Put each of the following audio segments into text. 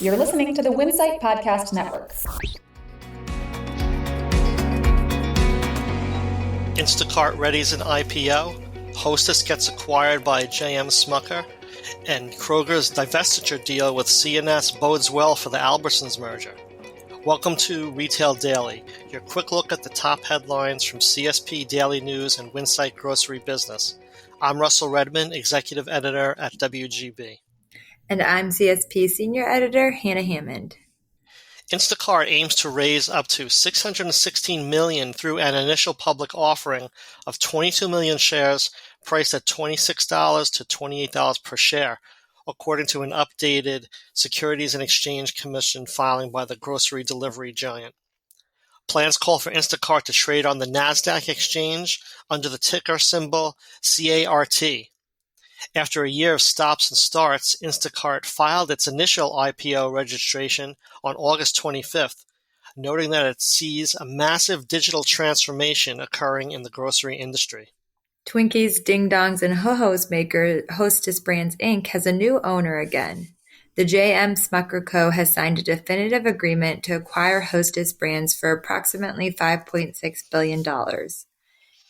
You're listening to the Winsight Podcast Network. Instacart readies an IPO, Hostess gets acquired by JM Smucker, and Kroger's divestiture deal with C&S bodes well for the Albertsons merger. Welcome to Retail Daily, your quick look at the top headlines from CSP Daily News and Winsight Grocery Business. I'm Russell Redmond, Executive Editor at WGB. And I'm CSP Senior Editor Hannah Hammond. Instacart aims to raise up to $616 million through an initial public offering of 22 million shares priced at $26 to $28 per share, according to an updated Securities and Exchange Commission filing by the grocery delivery giant. Plans call for Instacart to trade on the NASDAQ exchange under the ticker symbol CART. After a year of stops and starts, Instacart filed its initial IPO registration on August 25th, noting that it sees a massive digital transformation occurring in the grocery industry. Twinkies, Ding Dongs, and Ho-Ho's maker Hostess Brands Inc. has a new owner again. The J.M. Smucker Co. has signed a definitive agreement to acquire Hostess Brands for approximately $5.6 billion.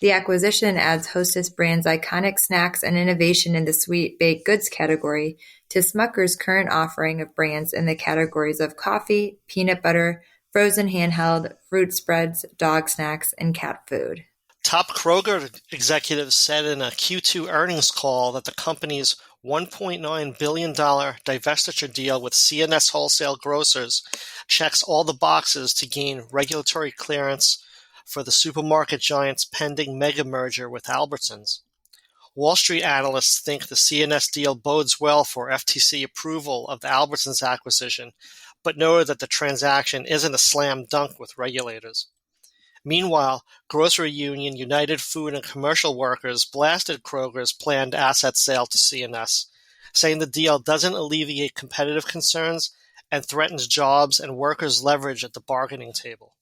The acquisition adds Hostess Brands' iconic snacks and innovation in the sweet baked goods category to Smucker's current offering of brands in the categories of coffee, peanut butter, frozen handheld, fruit spreads, dog snacks, and cat food. Top Kroger executives said in a Q2 earnings call that the company's $1.9 billion divestiture deal with C&S Wholesale Grocers checks all the boxes to gain regulatory clearance for the supermarket giant's pending mega merger with Albertsons. Wall Street analysts think the C&S deal bodes well for FTC approval of the Albertsons acquisition, but noted that the transaction isn't a slam dunk with regulators. Meanwhile, grocery union United Food and Commercial Workers blasted Kroger's planned asset sale to C&S, saying the deal doesn't alleviate competitive concerns and threatens jobs and workers' leverage at the bargaining table.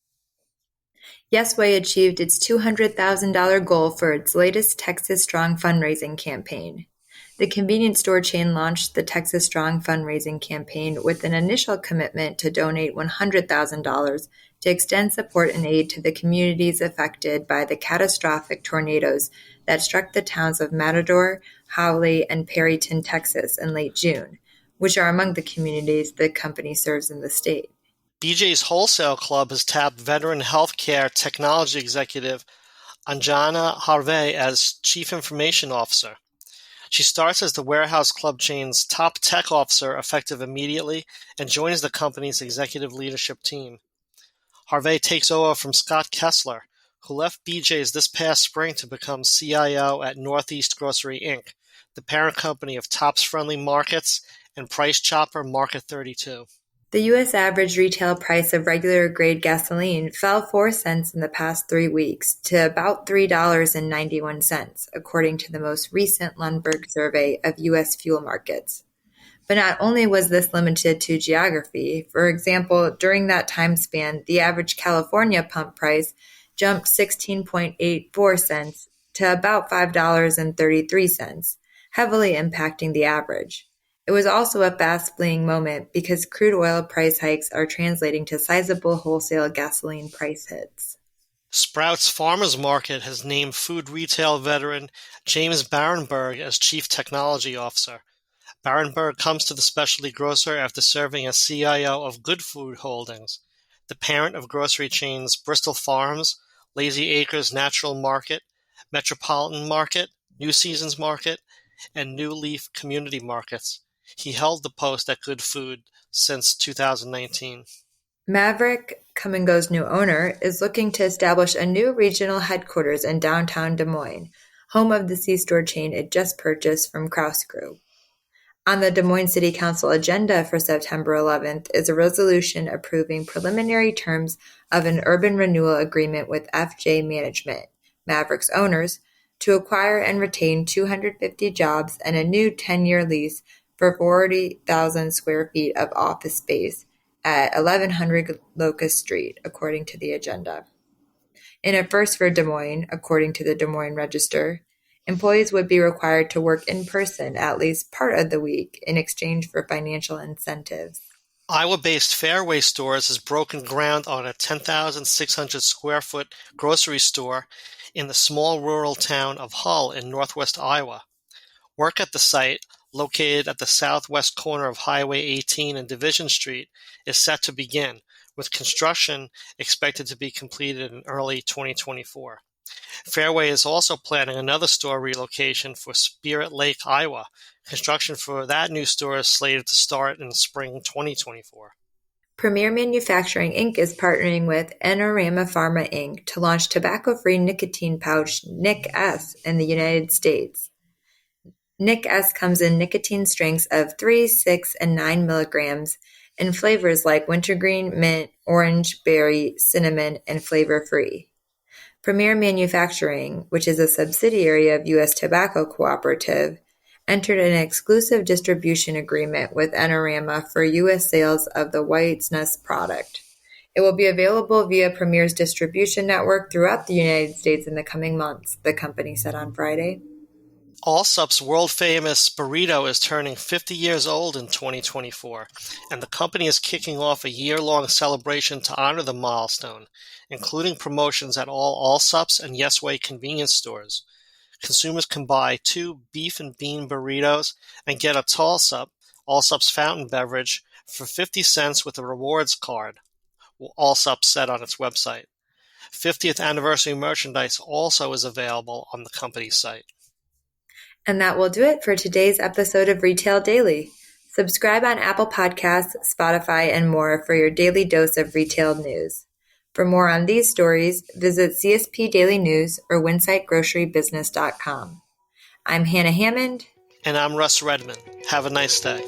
Yesway achieved its $200,000 goal for its latest Texas Strong fundraising campaign. The convenience store chain launched the Texas Strong fundraising campaign with an initial commitment to donate $100,000 to extend support and aid to the communities affected by the catastrophic tornadoes that struck the towns of Matador, Hawley, and Perryton, Texas in late June, which are among the communities the company serves in the state. BJ's Wholesale Club has tapped veteran healthcare technology executive Anjana Harvey as Chief Information Officer. She starts as the Warehouse Club chain's top tech officer effective immediately and joins the company's executive leadership team. Harvey takes over from Scott Kessler, who left BJ's this past spring to become CIO at Northeast Grocery Inc., the parent company of Tops Friendly Markets and Price Chopper Market 32. The U.S. average retail price of regular-grade gasoline fell 4 cents in the past 3 weeks to about $3.91, according to the most recent Lundberg survey of U.S. fuel markets. But not only was this limited to geography, for example, during that time span, the average California pump price jumped 16.84 cents to about $5.33, heavily impacting the average. It was also a fast-fleeing moment because crude oil price hikes are translating to sizable wholesale gasoline price hits. Sprouts Farmers Market has named food retail veteran James Barenberg as Chief Technology Officer. Barenberg comes to the specialty grocer after serving as CIO of Good Food Holdings, the parent of grocery chains Bristol Farms, Lazy Acres Natural Market, Metropolitan Market, New Seasons Market, and New Leaf Community Markets. He held the post at Good Food since 2019. Maverick, Come and Go's new owner, is looking to establish a new regional headquarters in downtown Des Moines, home of the C-store chain it just purchased from Krause Group. On the Des Moines City Council agenda for September 11th is a resolution approving preliminary terms of an urban renewal agreement with FJ Management, Maverick's owners, to acquire and retain 250 jobs and a new 10-year lease for 40,000 square feet of office space at 1100 Locust Street, according to the agenda. In a first for Des Moines, according to the Des Moines Register, employees would be required to work in person at least part of the week in exchange for financial incentives. Iowa-based Fairway Stores has broken ground on a 10,600 square foot grocery store in the small rural town of Hull in northwest Iowa. Work at the site, located at the southwest corner of Highway 18 and Division Street, is set to begin, with construction expected to be completed in early 2024. Fairway is also planning another store relocation for Spirit Lake, Iowa. Construction for that new store is slated to start in spring 2024. Premier Manufacturing Inc. is partnering with Enorama Pharma Inc. to launch tobacco-free nicotine pouch Nic S in the United States. Nic S comes in nicotine strengths of 3, 6, and 9 milligrams in flavors like wintergreen, mint, orange, berry, cinnamon, and flavor-free. Premier Manufacturing, which is a subsidiary of U.S. Tobacco Cooperative, entered an exclusive distribution agreement with Enorama for U.S. sales of the White Nuts product. It will be available via Premier's distribution network throughout the United States in the coming months, the company said on Friday. Allsup's world-famous burrito is turning 50 years old in 2024, and the company is kicking off a year-long celebration to honor the milestone, including promotions at all Allsup's and Yesway convenience stores. Consumers can buy 2 beef and bean burritos and get a Tallsup, Allsup's fountain beverage, for 50 cents with a rewards card, Allsup said on its website. 50th anniversary merchandise also is available on the company's site. And that will do it for today's episode of Retail Daily. Subscribe on Apple Podcasts, Spotify, and more for your daily dose of retail news. For more on these stories, visit CSP Daily News or winsightgrocerybusiness.com. I'm Hannah Hammond. And I'm Russ Redman. Have a nice day.